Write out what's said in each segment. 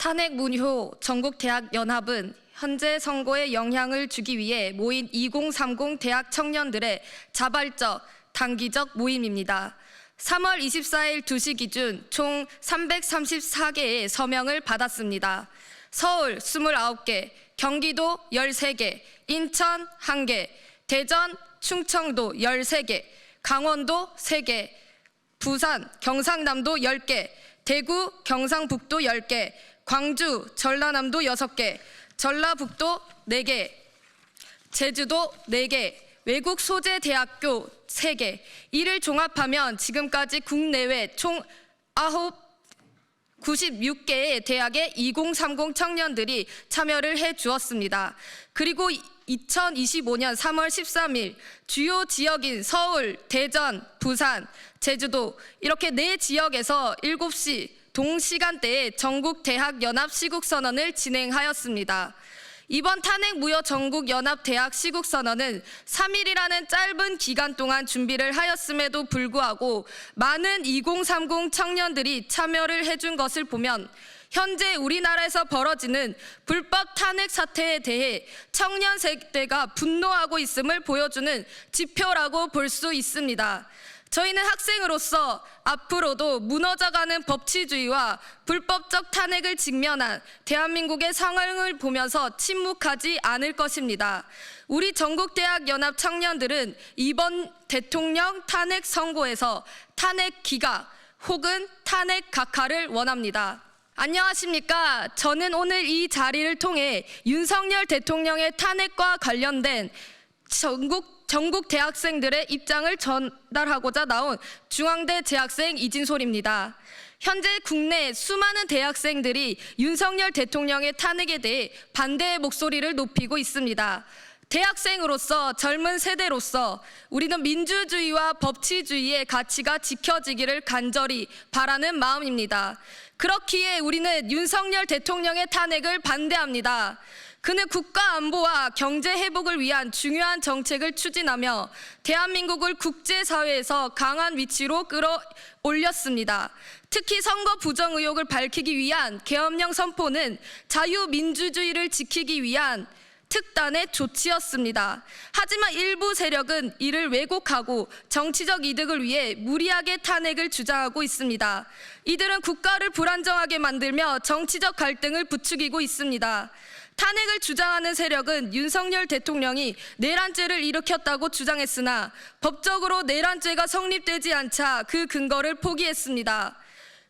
탄핵문효 전국대학연합은 현재 선거에 영향을 주기 위해 모인 2030 대학 청년들의 자발적, 단기적 모임입니다. 3월 24일 2시 기준 총 334개의 서명을 받았습니다. 서울 29개, 경기도 13개, 인천 1개, 대전, 충청도 13개, 강원도 3개, 부산, 경상남도 10개, 대구, 경상북도 10개, 광주, 전라남도 6개, 전라북도 4개, 제주도 4개, 외국 소재 대학교 3개. 이를 종합하면 지금까지 국내외 총 96개의 대학의 2030 청년들이 참여를 해 주었습니다. 그리고 2025년 3월 13일 주요 지역인 서울, 대전, 부산, 제주도 이렇게 4지역에서 7시 동시간대에 전국대학연합 시국선언을 진행하였습니다. 이번 탄핵무효 전국연합대학 시국선언은 3일이라는 짧은 기간 동안 준비를 하였음에도 불구하고 많은 2030 청년들이 참여를 해준 것을 보면 현재 우리나라에서 벌어지는 불법 탄핵 사태에 대해 청년 세대가 분노하고 있음을 보여주는 지표라고 볼 수 있습니다. 저희는 학생으로서 앞으로도 무너져가는 법치주의와 불법적 탄핵을 직면한 대한민국의 상황을 보면서 침묵하지 않을 것입니다. 우리 전국대학연합 청년들은 이번 대통령 탄핵 선고에서 탄핵 기각 혹은 탄핵 각하를 원합니다. 안녕하십니까. 저는 오늘 이 자리를 통해 윤석열 대통령의 탄핵과 관련된 전국 대학생들의 입장을 전달하고자 나온 중앙대 재학생 이진솔입니다. 현재 국내 수많은 대학생들이 윤석열 대통령의 탄핵에 대해 반대의 목소리를 높이고 있습니다. 대학생으로서 젊은 세대로서 우리는 민주주의와 법치주의의 가치가 지켜지기를 간절히 바라는 마음입니다. 그렇기에 우리는 윤석열 대통령의 탄핵을 반대합니다. 그는 국가 안보와 경제 회복을 위한 중요한 정책을 추진하며 대한민국을 국제사회에서 강한 위치로 끌어올렸습니다. 특히 선거 부정 의혹을 밝히기 위한 계엄령 선포는 자유민주주의를 지키기 위한 특단의 조치였습니다. 하지만 일부 세력은 이를 왜곡하고 정치적 이득을 위해 무리하게 탄핵을 주장하고 있습니다. 이들은 국가를 불안정하게 만들며 정치적 갈등을 부추기고 있습니다. 탄핵을 주장하는 세력은 윤석열 대통령이 내란죄를 일으켰다고 주장했으나 법적으로 내란죄가 성립되지 않자 그 근거를 포기했습니다.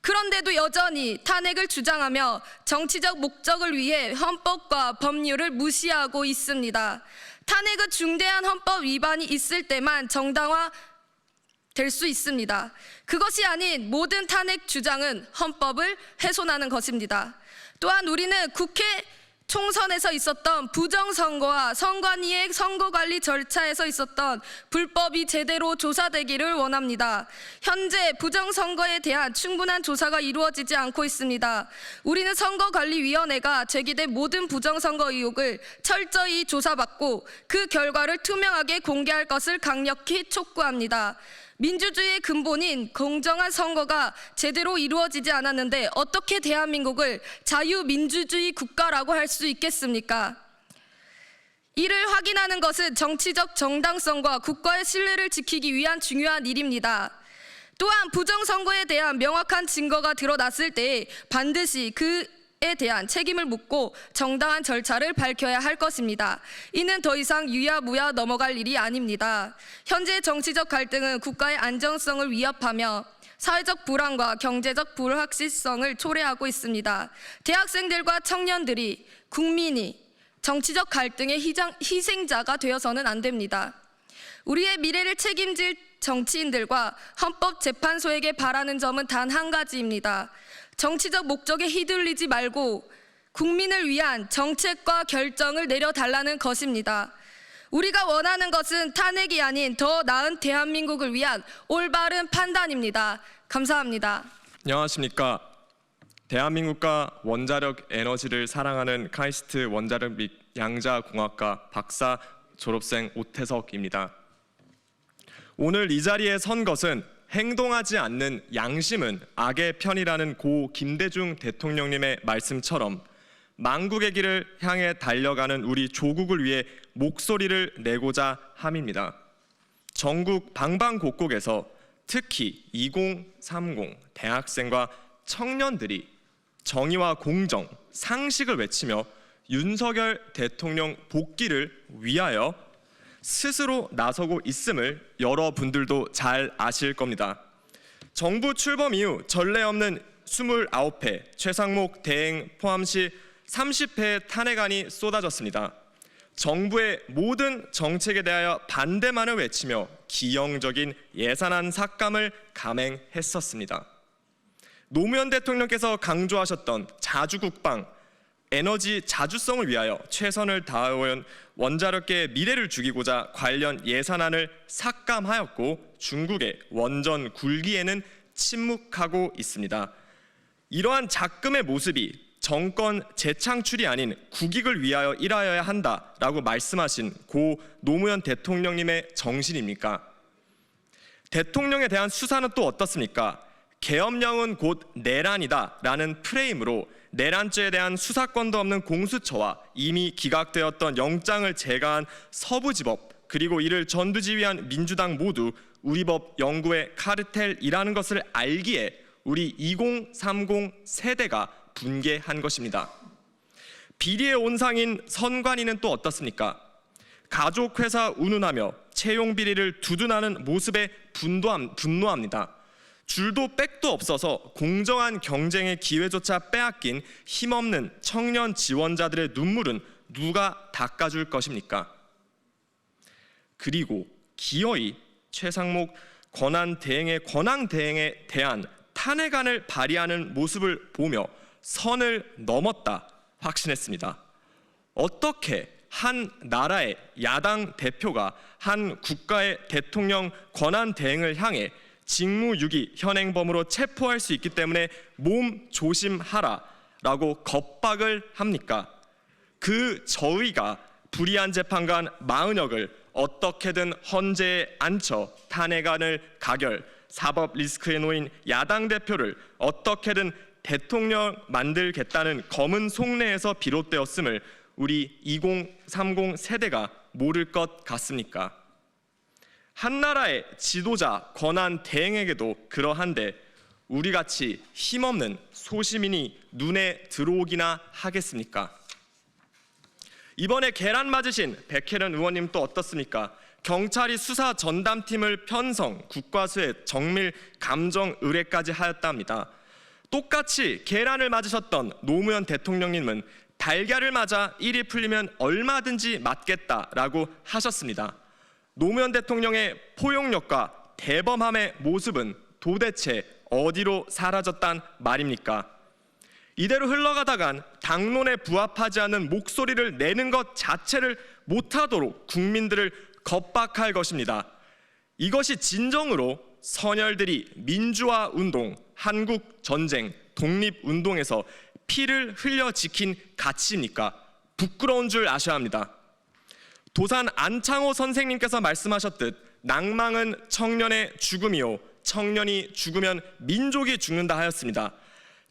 그런데도 여전히 탄핵을 주장하며 정치적 목적을 위해 헌법과 법률을 무시하고 있습니다. 탄핵은 중대한 헌법 위반이 있을 때만 정당화 될 수 있습니다. 그것이 아닌 모든 탄핵 주장은 헌법을 훼손하는 것입니다. 또한 우리는 국회 총선에서 있었던 부정선거와 선관위의 선거관리 절차에서 있었던 불법이 제대로 조사되기를 원합니다. 현재 부정선거에 대한 충분한 조사가 이루어지지 않고 있습니다. 우리는 선거관리위원회가 제기된 모든 부정선거 의혹을 철저히 조사받고 그 결과를 투명하게 공개할 것을 강력히 촉구합니다. 민주주의의 근본인 공정한 선거가 제대로 이루어지지 않았는데 어떻게 대한민국을 자유민주주의 국가라고 할 수 있겠습니까? 이를 확인하는 것은 정치적 정당성과 국가의 신뢰를 지키기 위한 중요한 일입니다. 또한 부정선거에 대한 명확한 증거가 드러났을 때 반드시 그에 대한 책임을 묻고 정당한 절차를 밝혀야 할 것입니다. 이는 더 이상 유야무야 넘어갈 일이 아닙니다. 현재 정치적 갈등은 국가의 안정성을 위협하며 사회적 불안과 경제적 불확실성을 초래하고 있습니다. 대학생들과 청년들이, 국민이 정치적 갈등의 희생자가 되어서는 안 됩니다. 우리의 미래를 책임질 정치인들과 헌법재판소에게 바라는 점은 단 한 가지입니다. 정치적 목적에 휘둘리지 말고 국민을 위한 정책과 결정을 내려달라는 것입니다. 우리가 원하는 것은 탄핵이 아닌 더 나은 대한민국을 위한 올바른 판단입니다. 감사합니다. 안녕하십니까. 대한민국과 원자력 에너지를 사랑하는 카이스트 원자력 및 양자공학과 박사 졸업생 오태석입니다. 오늘 이 자리에 선 것은 행동하지 않는 양심은 악의 편이라는 고 김대중 대통령님의 말씀처럼 망국의 길을 향해 달려가는 우리 조국을 위해 목소리를 내고자 함입니다. 전국 방방곡곡에서 특히 2030 대학생과 청년들이 정의와 공정, 상식을 외치며 윤석열 대통령 복귀를 위하여 스스로 나서고 있음을 여러분들도 잘 아실 겁니다. 정부 출범 이후 전례 없는 29회 최상목 대행 포함시 30회의 탄핵안이 쏟아졌습니다. 정부의 모든 정책에 대하여 반대만을 외치며 기형적인 예산안 삭감을 감행했었습니다. 노무현 대통령께서 강조하셨던 자주국방, 에너지 자주성을 위하여 최선을 다해온 원자력계의 미래를 죽이고자 관련 예산안을 삭감하였고 중국의 원전 굴기에는 침묵하고 있습니다. 이러한 작금의 모습이 정권 재창출이 아닌 국익을 위하여 일하여야 한다라고 말씀하신 고 노무현 대통령님의 정신입니까? 대통령에 대한 수사는 또 어떻습니까? 계엄령은 곧 내란이다라는 프레임으로 내란죄에 대한 수사권도 없는 공수처와 이미 기각되었던 영장을 제거한 서부지법 그리고 이를 전두지휘한 민주당 모두 우리 법 영구의 카르텔이라는 것을 알기에 우리 2030 세대가 분개한 것입니다. 비리의 온상인 선관위는 또 어떻습니까? 가족회사 운운하며 채용비리를 두둔하는 모습에 분노합니다. 줄도 백도 없어서 공정한 경쟁의 기회조차 빼앗긴 힘없는 청년 지원자들의 눈물은 누가 닦아줄 것입니까? 그리고 기어이 최상목 권한 대행에 대한 탄핵안을 발의하는 모습을 보며 선을 넘었다 확신했습니다. 어떻게 한 나라의 야당 대표가 한 국가의 대통령 권한 대행을 향해 직무유기 현행범으로 체포할 수 있기 때문에 몸 조심하라라고 겁박을 합니까? 그 저희가 불의한 재판관 마은혁을 어떻게든 헌재에 앉혀 탄핵안을 가결, 사법 리스크에 놓인 야당 대표를 어떻게든 대통령 만들겠다는 검은 속내에서 비롯되었음을 우리 2030 세대가 모를 것 같습니까? 한 나라의 지도자 권한 대행에게도 그러한데 우리같이 힘없는 소시민이 눈에 들어오기나 하겠습니까? 이번에 계란 맞으신 백혜련 의원님 또 어떻습니까? 경찰이 수사 전담팀을 편성, 국과수에 정밀 감정 의뢰까지 하였답니다. 똑같이 계란을 맞으셨던 노무현 대통령님은 달걀을 맞아 일이 풀리면 얼마든지 맞겠다라고 하셨습니다. 노무현 대통령의 포용력과 대범함의 모습은 도대체 어디로 사라졌단 말입니까? 이대로 흘러가다간 당론에 부합하지 않는 목소리를 내는 것 자체를 못하도록 국민들을 겁박할 것입니다. 이것이 진정으로 선열들이 민주화 운동, 한국 전쟁, 독립운동에서 피를 흘려 지킨 가치입니까? 부끄러운 줄 아셔야 합니다. 도산 안창호 선생님께서 말씀하셨듯 낭망은 청년의 죽음이요 청년이 죽으면 민족이 죽는다 하였습니다.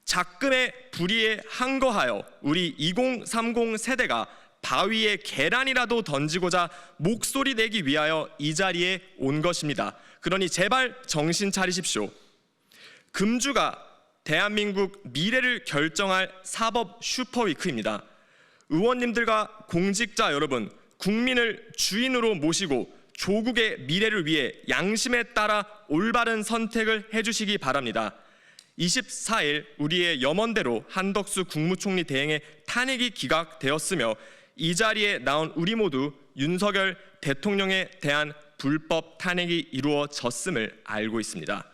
작금의 불의에 항거하여 우리 2030 세대가 바위에 계란이라도 던지고자 목소리 내기 위하여 이 자리에 온 것입니다. 그러니 제발 정신 차리십시오. 금주가 대한민국 미래를 결정할 사법 슈퍼위크입니다. 의원님들과 공직자 여러분, 국민을 주인으로 모시고 조국의 미래를 위해 양심에 따라 올바른 선택을 해주시기 바랍니다. 24일 우리의 염원대로 한덕수 국무총리 대행의 탄핵이 기각되었으며 이 자리에 나온 우리 모두 윤석열 대통령에 대한 불법 탄핵이 이루어졌음을 알고 있습니다.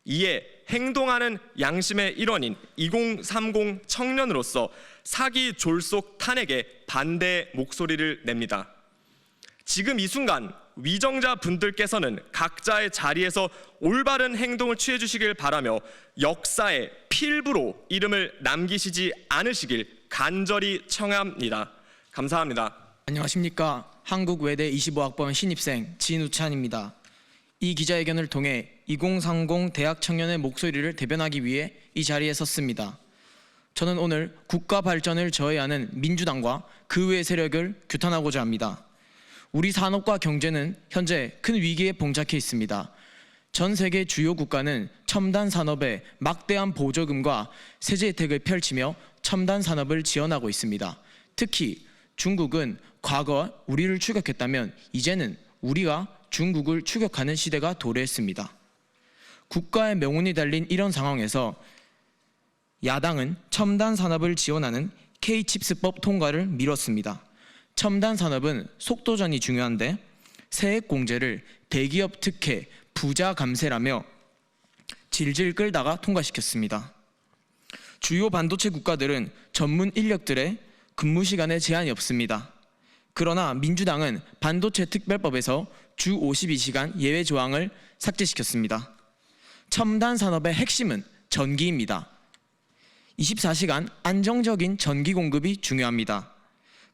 이에 행동하는 양심의 일원인 2030 청년으로서 사기 졸속 탄핵에 반대 목소리를 냅니다. 지금 이 순간 위정자 분들께서는 각자의 자리에서 올바른 행동을 취해 주시길 바라며 역사의 필부로 이름을 남기시지 않으시길 간절히 청합니다. 감사합니다. 안녕하십니까. 한국외대 25학번 신입생 진우찬입니다. 이 기자회견을 통해 2030 대학 청년의 목소리를 대변하기 위해 이 자리에 섰습니다. 저는 오늘 국가 발전을 저해하는 민주당과 그 외 세력을 규탄하고자 합니다. 우리 산업과 경제는 현재 큰 위기에 봉착해 있습니다. 전 세계 주요 국가는 첨단 산업에 막대한 보조금과 세제 혜택을 펼치며 첨단 산업을 지원하고 있습니다. 특히 중국은 과거 우리를 추격했다면 이제는 우리가 중국을 추격하는 시대가 도래했습니다. 국가의 명운이 달린 이런 상황에서 야당은 첨단 산업을 지원하는 K-칩스법 통과를 미뤘습니다. 첨단 산업은 속도전이 중요한데 세액 공제를 대기업 특혜, 부자 감세라며 질질 끌다가 통과시켰습니다. 주요 반도체 국가들은 전문 인력들의 근무 시간에 제한이 없습니다. 그러나 민주당은 반도체 특별법에서 주 52시간 예외 조항을 삭제시켰습니다. 첨단 산업의 핵심은 전기입니다. 24시간 안정적인 전기 공급이 중요합니다.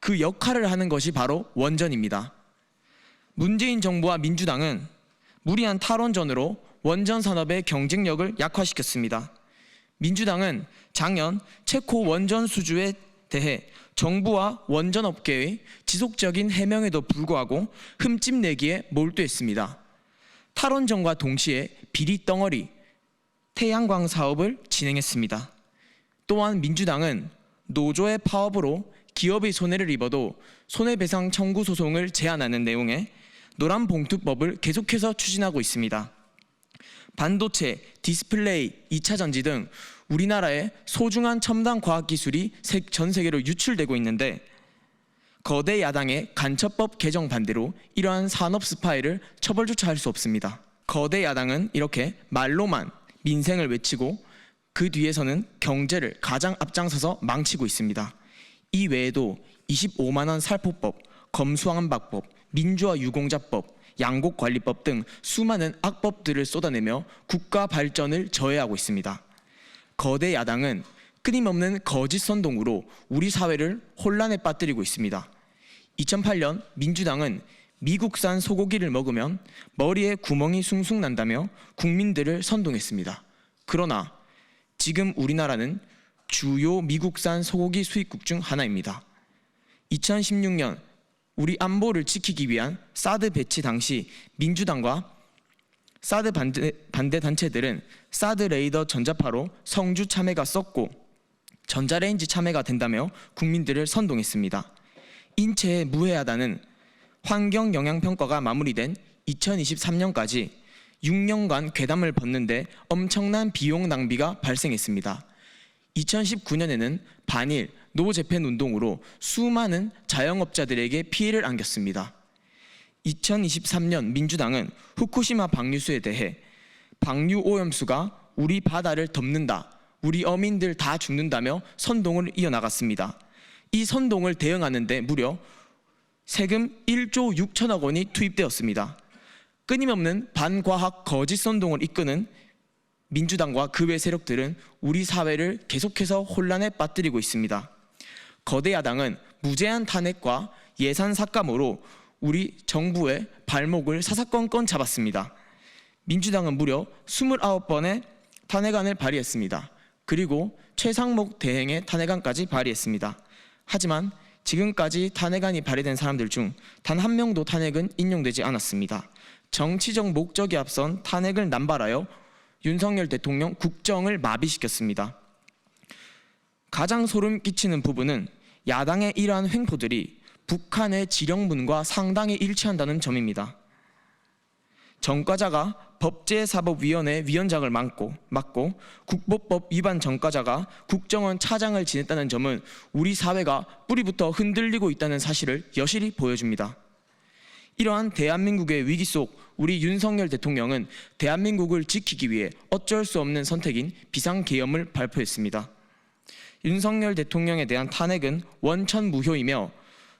그 역할을 하는 것이 바로 원전입니다. 문재인 정부와 민주당은 무리한 탈원전으로 원전 산업의 경쟁력을 약화시켰습니다. 민주당은 작년 체코 원전 수주에 대해 정부와 원전업계의 지속적인 해명에도 불구하고 흠집 내기에 몰두했습니다. 탈원전과 동시에 비리 덩어리, 태양광 사업을 진행했습니다. 또한 민주당은 노조의 파업으로 기업의 손해를 입어도 손해배상 청구 소송을 제한하는 내용의 노란봉투법을 계속해서 추진하고 있습니다. 반도체, 디스플레이, 2차 전지 등 우리나라의 소중한 첨단 과학기술이 전 세계로 유출되고 있는데 거대 야당의 간첩법 개정 반대로 이러한 산업 스파이를 처벌 조차 할 수 없습니다. 거대 야당은 이렇게 말로만 민생을 외치고 그 뒤에서는 경제를 가장 앞장서서 망치고 있습니다. 이 외에도 25만 원 살포법, 검수완박법, 민주화 유공자법, 양곡관리법 등 수많은 악법들을 쏟아내며 국가 발전을 저해하고 있습니다. 거대 야당은 끊임없는 거짓 선동으로 우리 사회를 혼란에 빠뜨리고 있습니다. 2008년 민주당은 미국산 소고기를 먹으면 머리에 구멍이 숭숭 난다며 국민들을 선동했습니다. 그러나 지금 우리나라는 주요 미국산 소고기 수입국 중 하나입니다. 2016년 우리 안보를 지키기 위한 사드 배치 당시 민주당과 사드 반대 단체들은 사드 레이더 전자파로 성주 참외가 썩고 전자레인지 참외가 된다며 국민들을 선동했습니다. 인체에 무해하다는 환경영향평가가 마무리된 2023년까지 6년간 괴담을 벗는데 엄청난 비용 낭비가 발생했습니다. 2019년에는 반일 노재팬 운동으로 수많은 자영업자들에게 피해를 안겼습니다. 2023년 민주당은 후쿠시마 방류수에 대해 방류 오염수가 우리 바다를 덮는다, 우리 어민들 다 죽는다며 선동을 이어나갔습니다. 이 선동을 대응하는 데 무려 세금 1조 6천억 원이 투입되었습니다. 끊임없는 반과학 거짓 선동을 이끄는 민주당과 그 외 세력들은 우리 사회를 계속해서 혼란에 빠뜨리고 있습니다. 거대 야당은 무제한 탄핵과 예산 삭감으로 우리 정부의 발목을 사사건건 잡았습니다. 민주당은 무려 29번의 탄핵안을 발의했습니다. 그리고 최상목 대행의 탄핵안까지 발의했습니다. 하지만 지금까지 탄핵안이 발의된 사람들 중 단 한 명도 탄핵은 인용되지 않았습니다. 정치적 목적이 앞선 탄핵을 남발하여 윤석열 대통령 국정을 마비시켰습니다. 가장 소름 끼치는 부분은 야당의 이러한 횡포들이 북한의 지령문과 상당히 일치한다는 점입니다. 전과자가 법제사법위원회 위원장을 맡고 국보법 위반 전과자가 국정원 차장을 지냈다는 점은 우리 사회가 뿌리부터 흔들리고 있다는 사실을 여실히 보여줍니다. 이러한 대한민국의 위기 속 우리 윤석열 대통령은 대한민국을 지키기 위해 어쩔 수 없는 선택인 비상계엄을 발표했습니다. 윤석열 대통령에 대한 탄핵은 원천무효이며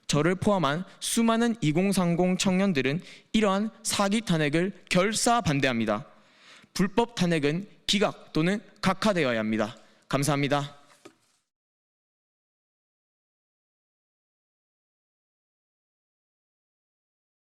저를 포함한 수많은 2030 청년들은 이러한 사기 탄핵을 결사 반대합니다. 불법 탄핵은 기각 또는 각하되어야 합니다. 감사합니다.